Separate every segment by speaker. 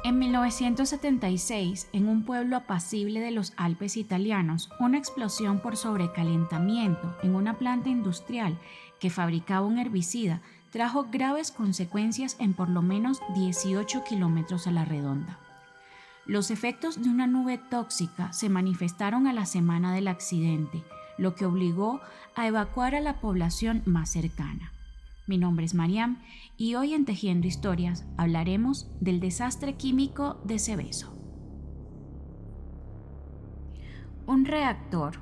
Speaker 1: En 1976, en un pueblo apacible de los Alpes italianos, una explosión por sobrecalentamiento en una planta industrial que fabricaba un herbicida trajo graves consecuencias en por lo menos 18 kilómetros a la redonda. Los efectos de una nube tóxica se manifestaron a la semana del accidente, lo que obligó a evacuar a la población más cercana. Mi nombre es Mariam y hoy en Tejiendo Historias hablaremos del desastre químico de Seveso. Un reactor,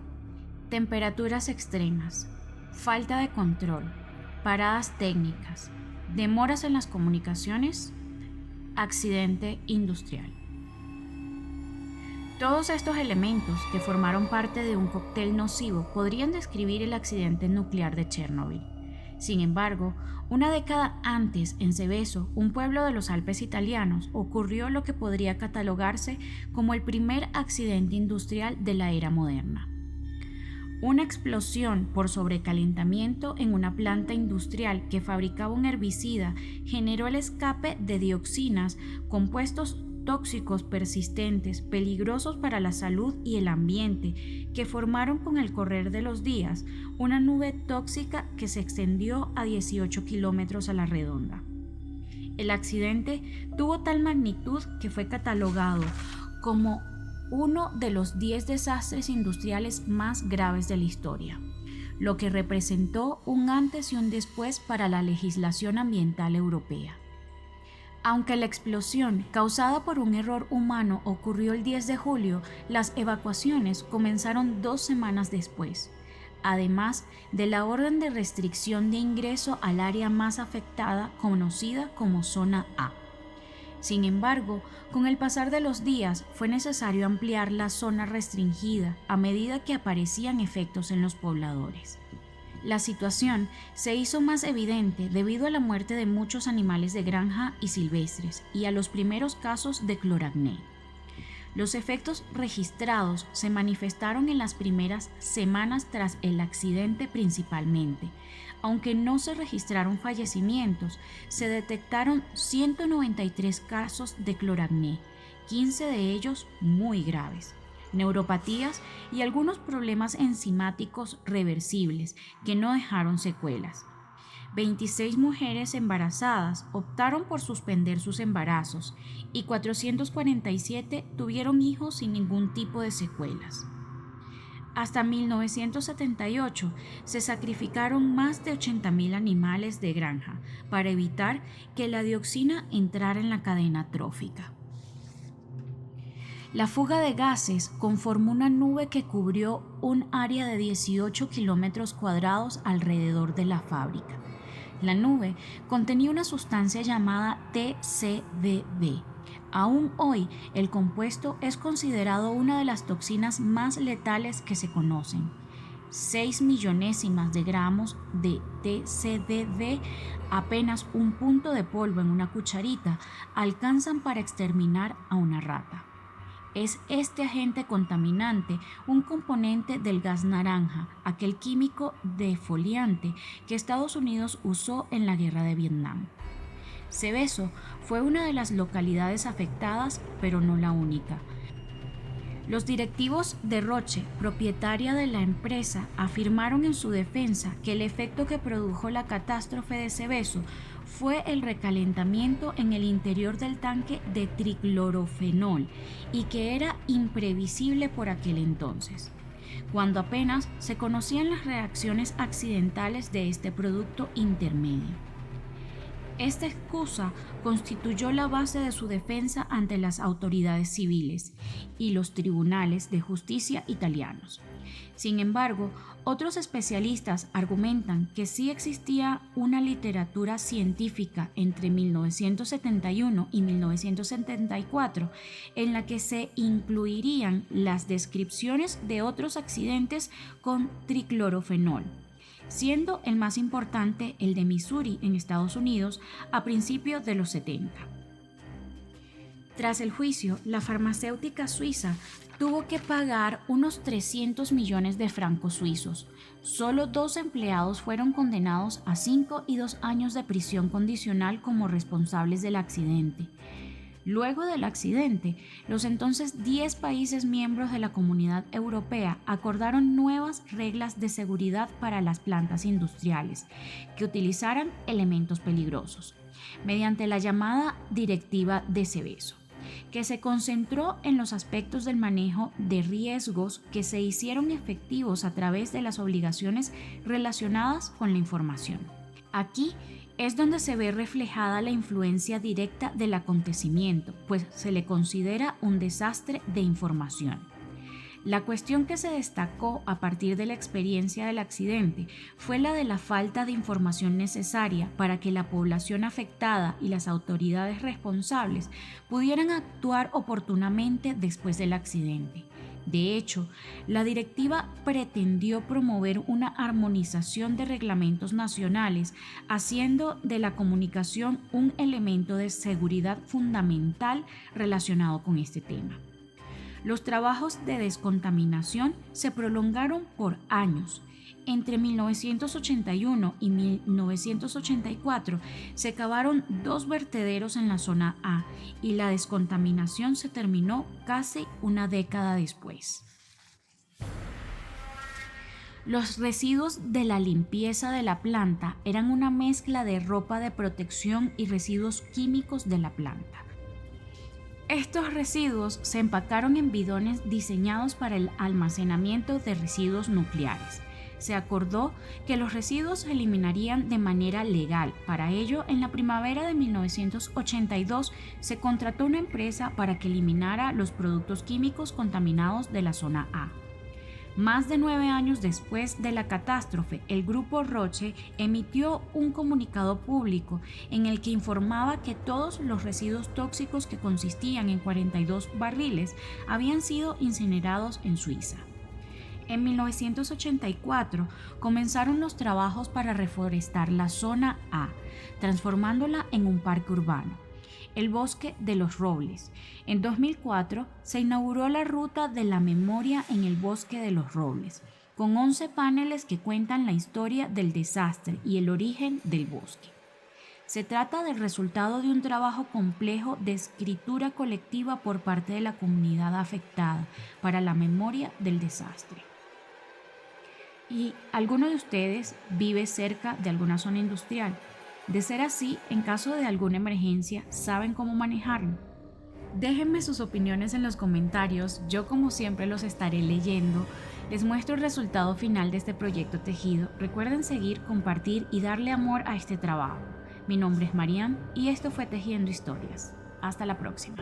Speaker 1: temperaturas extremas, falta de control, paradas técnicas, demoras en las comunicaciones, accidente industrial. Todos estos elementos que formaron parte de un cóctel nocivo podrían describir el accidente nuclear de Chernobyl. Sin embargo, una década antes, en Seveso, un pueblo de los Alpes italianos, ocurrió lo que podría catalogarse como el primer accidente industrial de la era moderna. Una explosión por sobrecalentamiento en una planta industrial que fabricaba un herbicida generó el escape de dioxinas, compuestos tóxicos persistentes, peligrosos para la salud y el ambiente, que formaron con el correr de los días una nube tóxica que se extendió a 18 kilómetros a la redonda. El accidente tuvo tal magnitud que fue catalogado como uno de los 10 desastres industriales más graves de la historia, lo que representó un antes y un después para la legislación ambiental europea. Aunque la explosión causada por un error humano ocurrió el 10 de julio, las evacuaciones comenzaron 2 semanas después, además de la orden de restricción de ingreso al área más afectada, conocida como Zona A. Sin embargo, con el pasar de los días fue necesario ampliar la zona restringida a medida que aparecían efectos en los pobladores. La situación se hizo más evidente debido a la muerte de muchos animales de granja y silvestres y a los primeros casos de cloracné. Los efectos registrados se manifestaron en las primeras semanas tras el accidente principalmente. Aunque no se registraron fallecimientos, se detectaron 193 casos de cloracné, 15 de ellos muy graves, neuropatías y algunos problemas enzimáticos reversibles que no dejaron secuelas. 26 mujeres embarazadas optaron por suspender sus embarazos y 447 tuvieron hijos sin ningún tipo de secuelas. Hasta 1978 se sacrificaron más de 80.000 animales de granja para evitar que la dioxina entrara en la cadena trófica. La fuga de gases conformó una nube que cubrió un área de 18 kilómetros cuadrados alrededor de la fábrica. La nube contenía una sustancia llamada TCDD. Aún hoy, el compuesto es considerado una de las toxinas más letales que se conocen. 6 millonésimas de gramos de TCDD, apenas un punto de polvo en una cucharita, alcanzan para exterminar a una rata. Es este agente contaminante un componente del gas naranja, aquel químico defoliante que Estados Unidos usó en la guerra de Vietnam. Seveso fue una de las localidades afectadas, pero no la única. Los directivos de Roche, propietaria de la empresa, afirmaron en su defensa que el efecto que produjo la catástrofe de Seveso fue el recalentamiento en el interior del tanque de triclorofenol y que era imprevisible por aquel entonces, cuando apenas se conocían las reacciones accidentales de este producto intermedio. Esta excusa constituyó la base de su defensa ante las autoridades civiles y los tribunales de justicia italianos. Sin embargo, otros especialistas argumentan que sí existía una literatura científica entre 1971 y 1974 en la que se incluirían las descripciones de otros accidentes con triclorofenol, siendo el más importante el de Missouri en Estados Unidos a principios de los 70. Tras el juicio, la farmacéutica suiza tuvo que pagar unos 300 millones de francos suizos. Solo 2 empleados fueron condenados a 5 y 2 años de prisión condicional como responsables del accidente. Luego del accidente, los entonces 10 países miembros de la Comunidad Europea acordaron nuevas reglas de seguridad para las plantas industriales que utilizaran elementos peligrosos, mediante la llamada Directiva de Seveso, que se concentró en los aspectos del manejo de riesgos que se hicieron efectivos a través de las obligaciones relacionadas con la información. Aquí es donde se ve reflejada la influencia directa del acontecimiento, pues se le considera un desastre de información. La cuestión que se destacó a partir de la experiencia del accidente fue la de la falta de información necesaria para que la población afectada y las autoridades responsables pudieran actuar oportunamente después del accidente. De hecho, la directiva pretendió promover una armonización de reglamentos nacionales, haciendo de la comunicación un elemento de seguridad fundamental relacionado con este tema. Los trabajos de descontaminación se prolongaron por años. Entre 1981 y 1984 se cavaron 2 vertederos en la zona A y la descontaminación se terminó casi una década después. Los residuos de la limpieza de la planta eran una mezcla de ropa de protección y residuos químicos de la planta. Estos residuos se empacaron en bidones diseñados para el almacenamiento de residuos nucleares. Se acordó que los residuos se eliminarían de manera legal. Para ello, en la primavera de 1982 se contrató una empresa para que eliminara los productos químicos contaminados de la zona A. Más de 9 años después de la catástrofe, el grupo Roche emitió un comunicado público en el que informaba que todos los residuos tóxicos, que consistían en 42 barriles, habían sido incinerados en Suiza. En 1984 comenzaron los trabajos para reforestar la zona A, transformándola en un parque urbano, el Bosque de los Robles. En 2004 se inauguró la Ruta de la Memoria en el Bosque de los Robles, con 11 paneles que cuentan la historia del desastre y el origen del bosque. Se trata del resultado de un trabajo complejo de escritura colectiva por parte de la comunidad afectada para la memoria del desastre. ¿Y alguno de ustedes vive cerca de alguna zona industrial? De ser así, en caso de alguna emergencia, ¿saben cómo manejarlo? Déjenme sus opiniones en los comentarios, yo como siempre los estaré leyendo. Les muestro el resultado final de este proyecto tejido. Recuerden seguir, compartir y darle amor a este trabajo. Mi nombre es Mariam y esto fue Tejiendo Historias. Hasta la próxima.